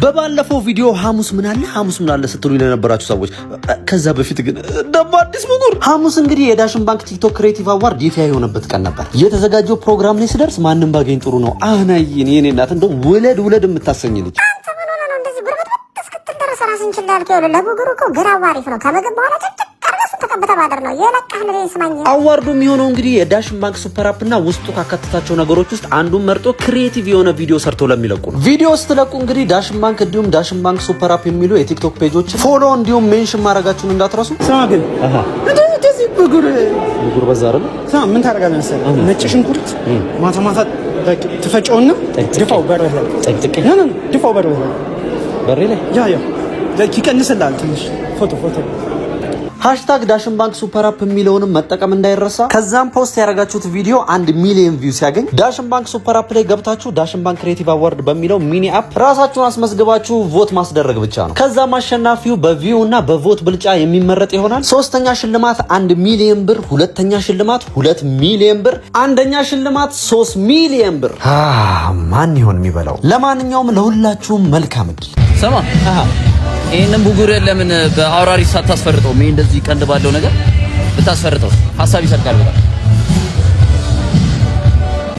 በባለፈው ቪዲዮ ሐሙስ ምን አለ ስትሉ ለነበራችሁ ሰዎች ከዛ በፊት ግን ደሞ አዲስ ብጉር ሐሙስ እንግዲህ የዳሽን ባንክ ቲክቶክ ክሬቲቭ አዋርድ ይፋ የሆነበት ቀን ነበር። የተዘጋጀው ፕሮግራም ላይ ሲደርስ ማንንም ባገኝ ጥሩ ነው አናይን የኔ እናት እንደው ውለድ የምታሰኝ ልጅ ራስን ችላል ከሆነ ለጉጉሩ እኮ ግራው አሪፍ ነው። ከመገብ በኋላ ተቀርበሱ ተቀበተ ባደር ነው የለቃህ ነው ይስማኝ። አዋርዱ የሚሆነው እንግዲህ የዳሽን ባንክ ሱፐር አፕ እና ውስጡ ካካተታቸው ነገሮች ውስጥ አንዱን መርጦ ክሬቲቭ የሆነ ቪዲዮ ሰርቶ ለሚለቁ ነው። ቪዲዮ ስትለቁ እንግዲህ ዳሽን ባንክ እንዲሁም ዳሽን ባንክ ሱፐር አፕ የሚሉ የቲክቶክ ፔጆች ፎሎ እንዲሁም ሜንሽን ማድረጋችሁን እንዳትረሱ። ሰማ ግን እንደዚህ ጉጉር በዛ አይደል? ምን ታደርጋለህ መሰለህ? ነጭ ሽንኩርት ማታ ትፈጨውና ድፋው በርበሬ ላይ ድፋው በርበሬ ላይ ያ ይቀንስልሃል ትንሽ ፎቶ ሃሽታግ ዳሽን ባንክ ሱፐር አፕ የሚለውንም መጠቀም እንዳይረሳ። ከዛም ፖስት ያደረጋችሁት ቪዲዮ 1 ሚሊዮን ቪው ሲያገኝ ዳሽን ባንክ ሱፐር አፕ ላይ ገብታችሁ ዳሽን ባንክ ክሬቲቭ አዋርድ በሚለው ሚኒ አፕ ራሳችሁን አስመዝግባችሁ ቮት ማስደረግ ብቻ ነው። ከዛም አሸናፊው በቪው እና በቮት ብልጫ የሚመረጥ ይሆናል። ሶስተኛ ሽልማት 1 ሚሊዮን ብር፣ ሁለተኛ ሽልማት 2 ሚሊዮን ብር፣ አንደኛ ሽልማት 3 ሚሊዮን ብር። ማን ይሆን የሚበላው? ለማንኛውም ለሁላችሁም መልካም እድል። ሰማ ይሄንን ቡጉር ለምን በአውራሪስ ሳታስፈርጠው ምን እንደዚህ ቀንድ ባለው ነገር ብታስፈርጠው ሐሳብ ይሰርቃል በጣም